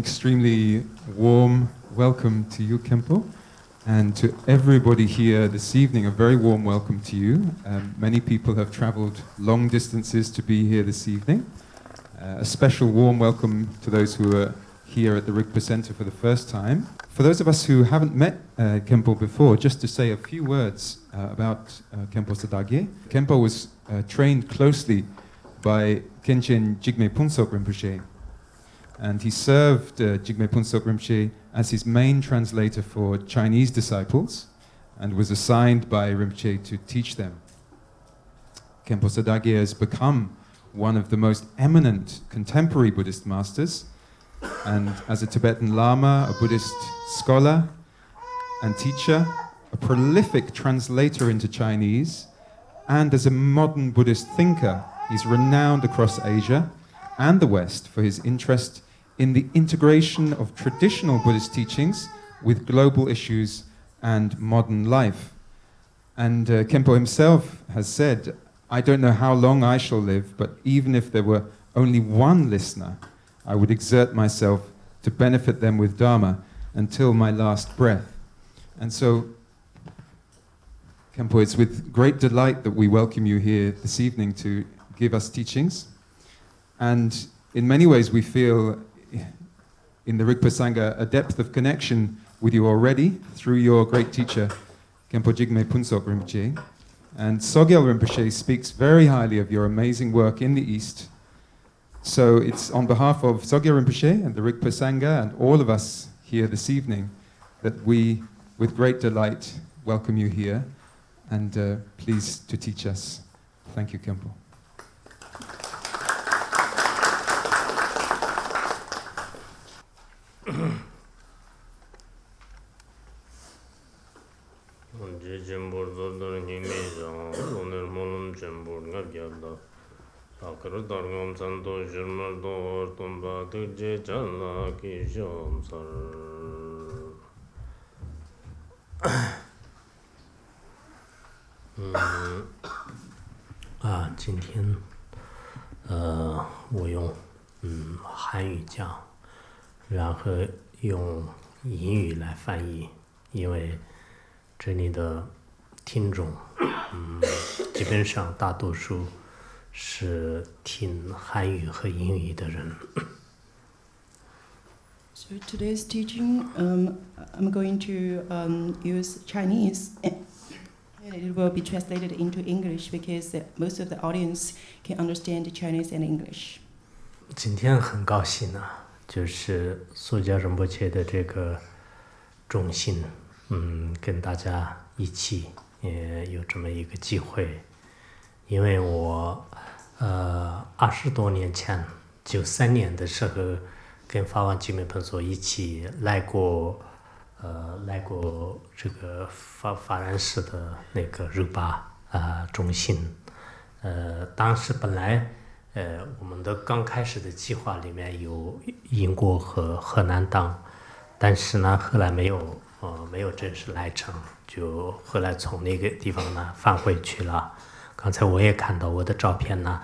extremely warm welcome to you, Khenpo, and to everybody here this evening, a very warm welcome to you. Many people have traveled long distances to be here this evening. A special warm welcome to those who are here at the Rigpa Center for the first time. For those of us who haven't met Khenpo before, just to say a few words about Khenpo Sodargye. Khenpo was trained closely by Khenchen Jigme Phuntsok Rinpoche, and he served Jigme Phuntsok Rinpoche as his main translator for Chinese disciples and was assigned by Rinpoche to teach them. Khenpo Sodargye has become one of the most eminent contemporary Buddhist masters, and as a Tibetan Lama, a Buddhist scholar and teacher, a prolific translator into Chinese, and as a modern Buddhist thinker, he's renowned across Asia and the West for his interest in the integration of traditional Buddhist teachings with global issues and modern life. And Khenpo himself has said, "I don't know how long I shall live, but even if there were only one listener, I would exert myself to benefit them with Dharma until my last breath." And so, Khenpo, it's with great delight that we welcome you here this evening to give us teachings. And in many ways we feel in the Rigpa Sangha a depth of connection with you already through your great teacher, Khenpo Jigme Phuntsok Rinpoche. And Sogyal Rinpoche speaks very highly of your amazing work in the East. So it's on behalf of Sogyal Rinpoche and the Rigpa Sangha and all of us here this evening that we, with great delight, welcome you here and pleased to teach us. Thank you, Khenpo. So today's teaching, I'm going to use Chinese, and it will be translated into English because most of the audience can understand Chinese and English. 今天很高兴啊，就是苏家仁波切的这个重信，跟大家一起有这么一个机会，因为我20多年前93年的时候跟法王吉美彭所一起来过这个法然寺的那个日巴中心，当时本来我们的刚开始的计划里面有英国和河南党，但是呢后来没有正式来成，就后来从那个地方呢返回去了。刚才我也看到我的照片呢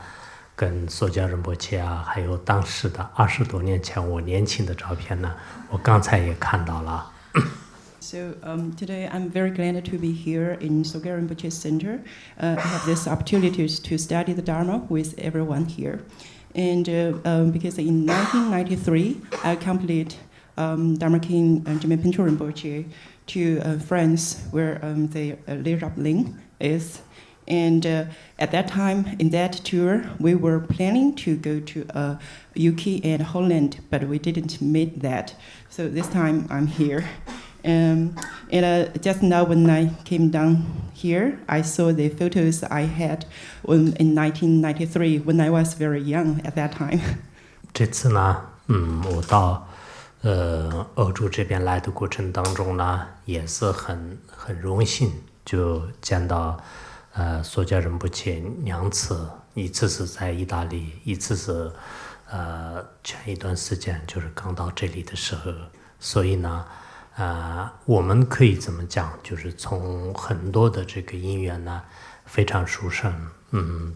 跟索迦仁波切啊，还有当时的20多年前我年轻的照片呢，我刚才也看到了。So today I'm very glad to be here in Sogyal Rinpoche Center. I have this opportunity to study the Dharma with everyone here. And because in 1993 I accompanied Dharma King Jigme Phuntsok Rinpoche to France where the Lirap Ling is. And at that time, in that tour, we were planning to go to UK and Holland, but we didn't meet that. So this time I'm here. And just now when I came down here, I saw the photos I had in 1993 when I was very young at that time. 这次呢，我到欧洲这边来的过程当中呢，也是很荣幸就见到索迦仁波切2次，一次是在意大利，一次是前一段时间就是刚到这里的时候，所以呢我们可以怎么讲，就是从很多的这个因缘呢非常殊胜，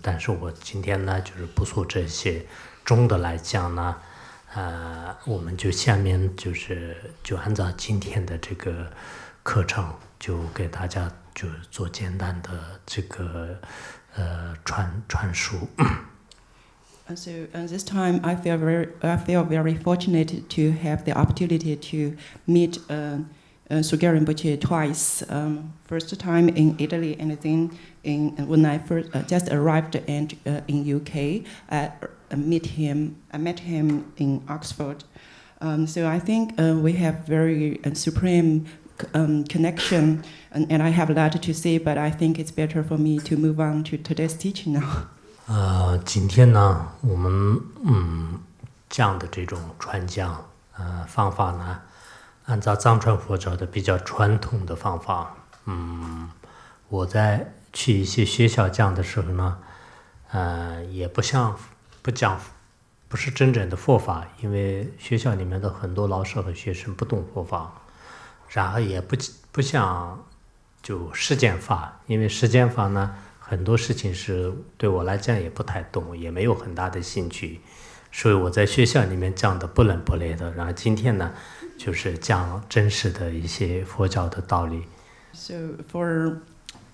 但是我今天呢就是不说这些，总的来讲呢我们就下面就按照今天的这个课程，就给大家就做简单的这个传述。So this time, I feel very fortunate to have the opportunity to meet Sodargye Rinpoche twice. First time in Italy, and then when I first just arrived in UK, I met him in Oxford. So I think we have very supreme connection, and I have a lot to say, but I think it's better for me to move on to today's teaching now. 今天呢，我们讲的这种传讲方法呢，按照藏传佛教的比较传统的方法。我在去一些学校讲的时候呢，也不讲，不是真正的佛法，因为学校里面的很多老师和学生不懂佛法，然后也不像就实践法，因为实践法呢，很多事情是对我来讲也不太懂，也没有很大的兴趣，所以我在学校里面讲的不伦不类的。然后今天呢，就是讲真实的一些佛教的道理。So for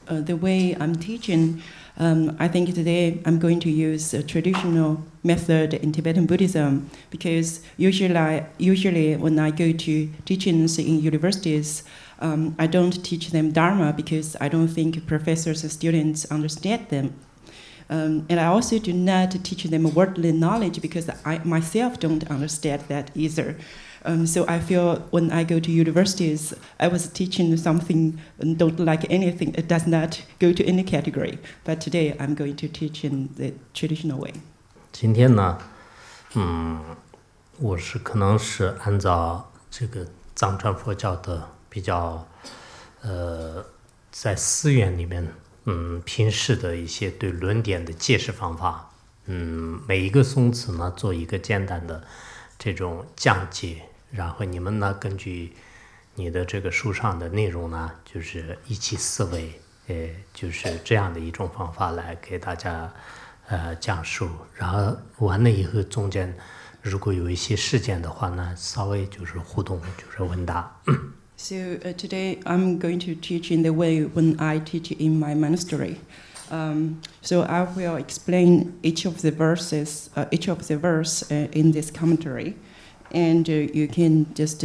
the way I'm teaching, I think today I'm going to use a traditional method in Tibetan Buddhism, because usually when I go to teachings in universities, I don't teach them Dharma because I don't think professors and students understand them. And I also do not teach them worldly knowledge because I myself don't understand that either. So I feel when I go to universities, I was teaching something and don't like anything. It does not go to any category. But today I'm going to teach in the traditional way. 今天呢，我可能是按照这个藏传佛教的比较，在寺院里面，平时的一些对论点的解释方法，每一个颂词呢做一个简单的这种讲解，然后你们呢根据你的这个书上的内容呢，就是一起思维，就是这样的一种方法来给大家讲述，然后完了以后中间如果有一些事件的话呢，稍微就是互动，就是问答。So today I'm going to teach in the way when I teach in my monastery. So I will explain each of the verse in this commentary, and you can just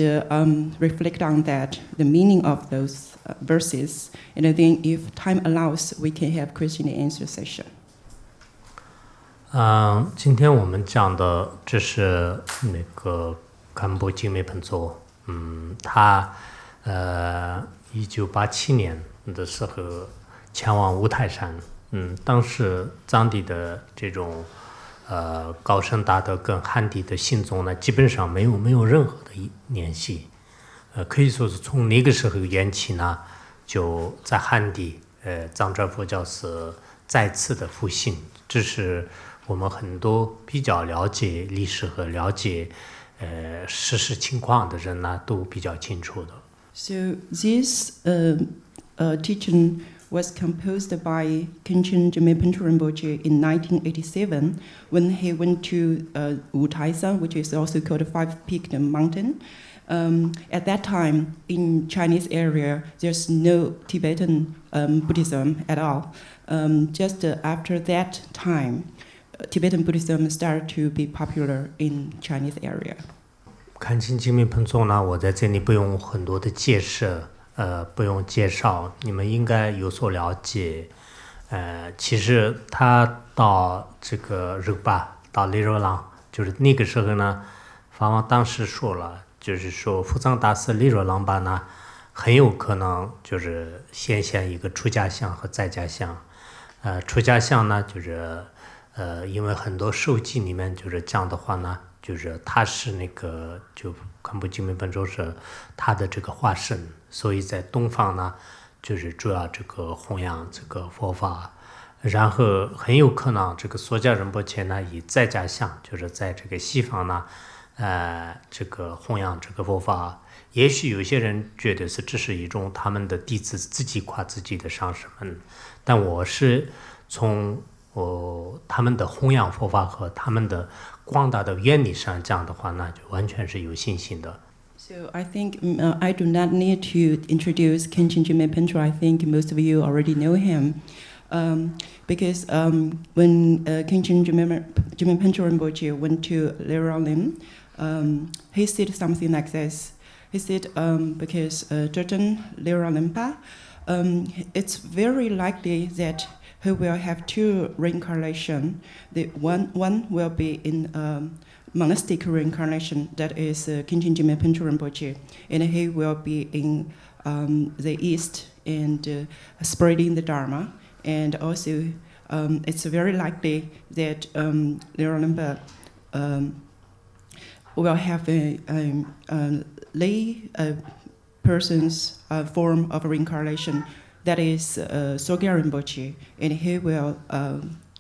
reflect on that, the meaning of those verses, and then if time allows, we can have question and answer session. 今天我们讲的这是那个Khenpo精美本座，他1987年的时候前往五台山，当时藏地的这种高僧大德跟汉地的信众呢，基本上没有任何的联系，可以说是从那个时候缘起呢，就在汉地，藏传佛教是再次的复兴，这是我们很多比较了解历史和了解事实情况的人呢，都比较清楚的。So this teaching was composed by Khenpo Rinpoche in 1987 when he went to Wutaisan, which is also called a five-peaked mountain. At that time, in Chinese area, there's no Tibetan Buddhism at all. Just after that time, Tibetan Buddhism started to be popular in Chinese area. 看清精密本座呢，我在这里不用很多的解释，不用介绍，你们应该有所了解。其实他到这个日巴，到利若朗，就是那个时候呢，法王当时说了，就是说福藏大师利若朗巴呢，很有可能就是显现一个出家相和在家相。出家相呢，就是因为很多书籍里面就是讲的话呢，就是他是那个就Khenpo精美本座是他的这个化身，所以在东方呢，就是主要这个弘扬这个佛法，然后很有可能这个索迦仁波切呢以在家相，就是在这个西方呢，这个弘扬这个佛法。也许有些人觉得这是一种他们的弟子自己夸自己的上师们，但我是从他们的弘扬佛法和他们的广大的原理上，这样的话，那就完全是有信心的。So I think I do not need to introduce Khenpo Jime Pincho. I think most of you already know him. Because when Khenpo Jime Pincho Rinpoche went to Leralin, he said something like this. He said, because certain Leralimpa, it's very likely that he will have two reincarnations. One will be in monastic reincarnation, that is Khenpo Jime Pincho Rinpoche, and he will be in the east and spreading the Dharma. And also, it's very likely that Leralimpa will have a lay person's form of reincarnation, that is Sodargye Rinpoche, and he will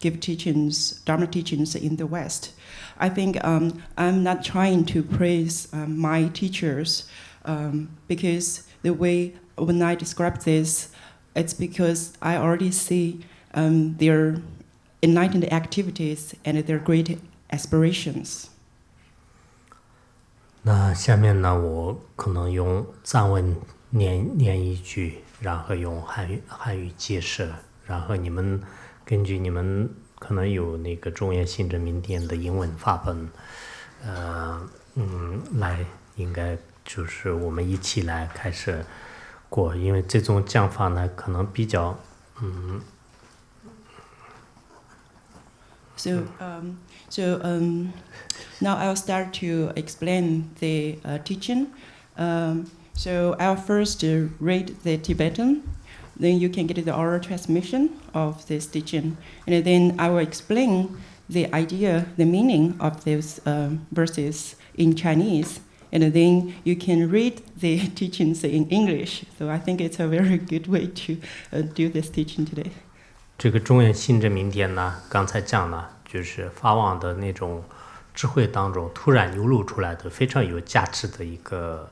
give teachings, Dharma teachings in the West. I think I'm not trying to praise my teachers because the way when I describe this, it's because I already see their enlightened activities and their great aspirations. 那下面呢，我可能用藏文念一句，然后用汉语解释，然后你们根据你们可能有那个中原信真明典的英文法本，来应该就是我们一起来开始过，因为这种讲法呢可能比较So now I'll start to explain the teaching. So I'll first read the Tibetan, then you can get the oral transmission of this teaching, and then I will explain the idea, the meaning of those verses in Chinese, and then you can read the teachings in English. So I think it's a very good way to do this teaching today. 这个中原信真明典呢，刚才讲了，就是法王的那种智慧当中突然流露出来的非常有价值的一个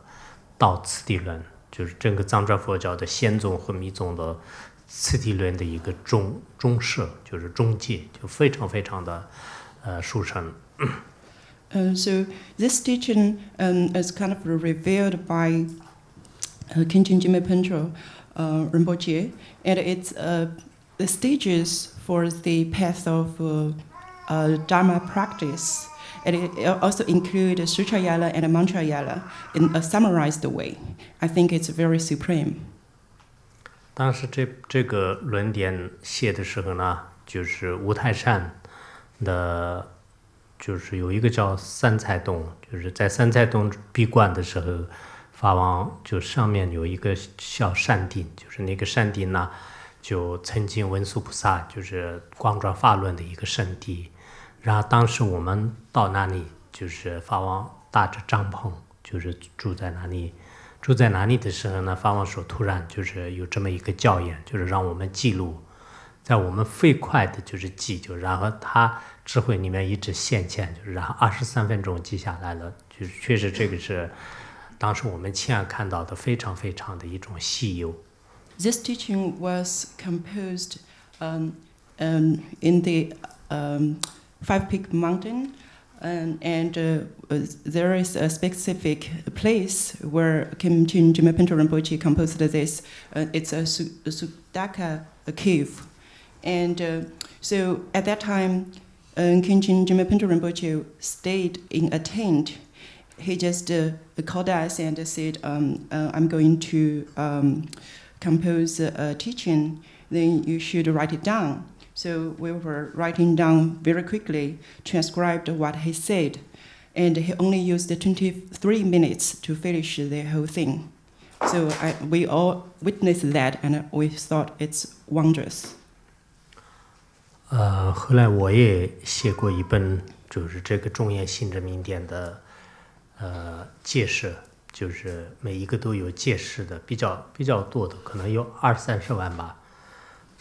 道次第论，就是整个藏传佛教的显宗和密宗的次第论的一个中摄，就是中介，就非常非常的殊胜。So this teaching is kind of revealed by Khenpo Jime Pincho Rinpoche, and it's the stages for the path of Dharma practice. And it also includes Sutra Yala and Mantra Yala in a summarized way. I think it's very supreme. 当时这个论点写的时候呢，就是五台山的，就是有一个叫三彩洞，就是在三彩洞闭关的时候，法王就上面有一个小山顶，就是那个山顶呢，就曾经文殊菩萨就是广转法轮的一个圣地。然后当时我们到那里，就是法王搭着帐篷，就是住在那里。住在哪里的时候呢，法王说突然就是有这么一个教言，就是让我们记录，在我们飞快的就是记，就然后他智慧里面一直现前，就是然后23分钟记下来了，就是确实这个是当时我们亲眼看到的非常非常的一种稀有。This teaching was composed in the Five Peak Mountain, and there is a specific place where Khenpo Jime Pincho Rinpoche composed this. It's a Sodargye cave, and so at that time, Khenpo Jime Pincho Rinpoche stayed in a tent. He just called us and said, "I'm going to compose a teaching. Then you should write it down." So we were writing down very quickly, transcribed what he said, and he only used 23 minutes to finish the whole thing. So we all witnessed that, and we thought it's wondrous. 后来我也写过一本，就是这个中原信真明典的解释，就是每一个都有解释的，比较多的，可能有20-30万吧。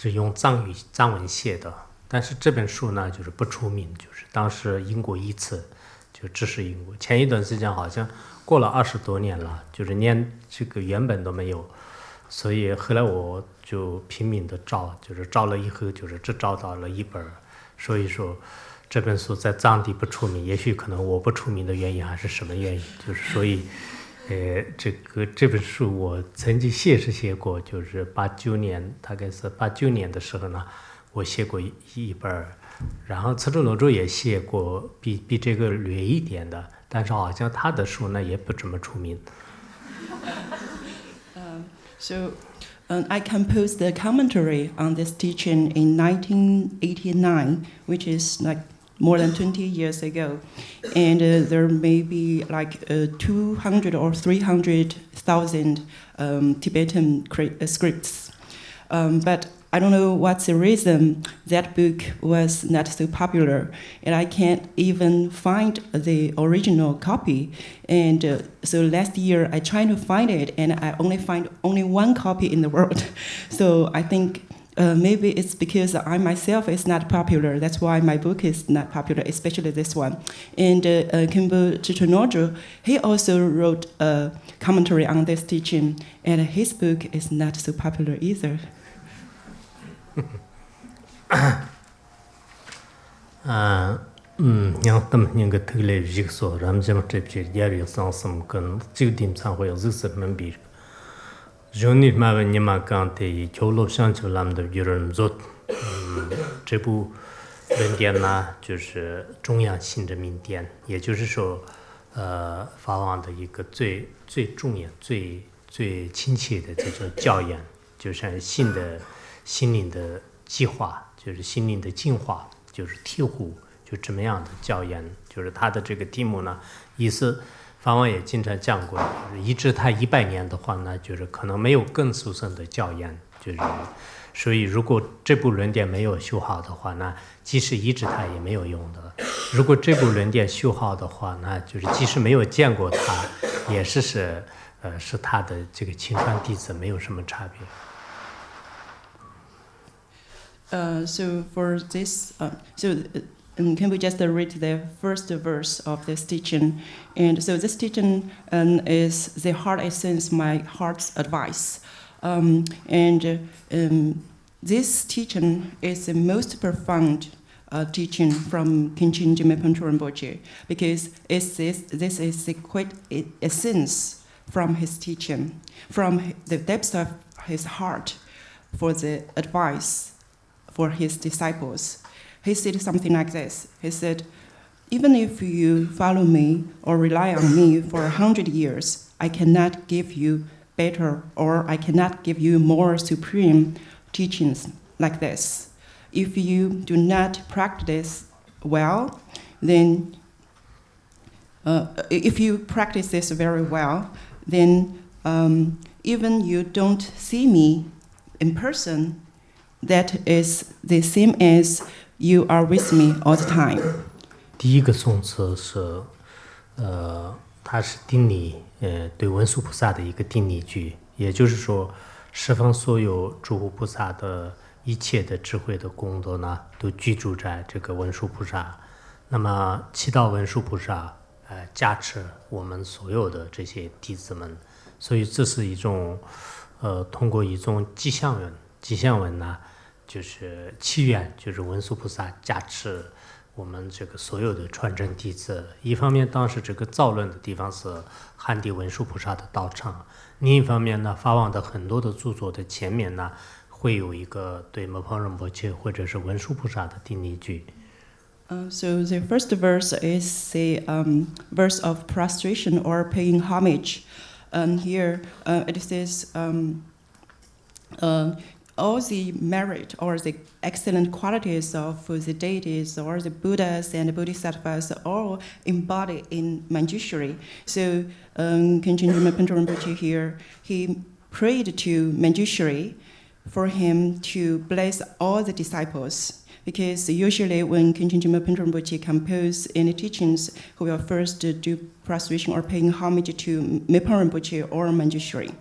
是用藏文写的，但是这本书呢就是不出名，就是当时印过一次，就只是印过。前一段时间好像过了20多年了，就是连这个原本都没有，所以后来我就拼命的找，就是找了以后就是只找到了一本，所以说这本书在藏地不出名，也许可能我不出名的原因还是什么原因，就是所以这本书我曾经写过，就是89年，大概是89年的时候呢，我写过一本，然后赤柱罗珠也写过比这个略一点的，但是好像他的书呢也不怎么出名。I composed the commentary on this teaching in 1989, which is like more than 20 years ago. And there may be like 200 or 300,000 Tibetan scripts. But I don't know what's the reason that book was not so popular, and I can't even find the original copy. And so last year I tried to find it, and I only find only one copy in the world. So I think maybe it's because I myself is not popular. That's why my book is not popular, especially this one. And Khenpo Chichonodro, he also wrote a commentary on this teaching, and his book is not so popular either. 让他们那个特来一个说，咱们这么这边也有上什么跟这个地方会有就是门比，就你嘛问你嘛讲的，就路上就咱们的有人做，这部文典呢就是中央新的民典，也就是说，法王的一个最重要、最亲切的这种教言，就是心灵的计划，就是心灵的进化，就是贴护，就这么样的教言，就是他的这个题目呢，意思法王也经常讲过，就是一直他100年的话呢，就是可能没有更殊胜的教言，就是所以如果这部论点没有修好的话呢，即使一直他也没有用的。如果这部论点修好的话呢，就是即使没有见过他，也是他的这个亲传弟子没有什么差别。So for this, can we just read the first verse of this teaching? And so this teaching is the heart essence, my heart's advice. This teaching is the most profound teaching from Khenpo Rinpoche, because this is the quite essence from his teaching, from the depths of his heart for the advice for his disciples. He said something like this. He said, even if you follow me or rely on me for 100 years, I cannot give you better, or I cannot give you more supreme teachings like this. If you do not practice well, then if you practice this very well, then even you don't see me in person, that is the same as you are with me all the time. 第一个颂词是，它是定理，对文殊菩萨的一个定理句，也就是说，十方所有诸佛菩萨的一切的智慧的功德呢，都居住在这个文殊菩萨。那么，祈祷文殊菩萨，加持我们所有的这些弟子们。所以这是一种，通过一种吉祥文呢。就是祈愿，就是文殊菩萨加持我们这个所有的传承弟子。一方面，当时这个造论的地方是汉地文殊菩萨的道场；另一方面呢，法王的很多的著作的前面呢，会有一个对摩诃仁波切或者是文殊菩萨的定理句。So the first verse is the verse of prostration or paying homage. Here it says. All the merit or the excellent qualities of the deities or the Buddhas and the Bodhisattvas are all embodied in Manjushri. So Khenpo Rinpoche here, he prayed to Manjushri for him to bless all the disciples. Because usually when Khenpo Rinpoche compose any teachings, he will first do prostration or paying homage to Mipo Rinpoche or Manjushri.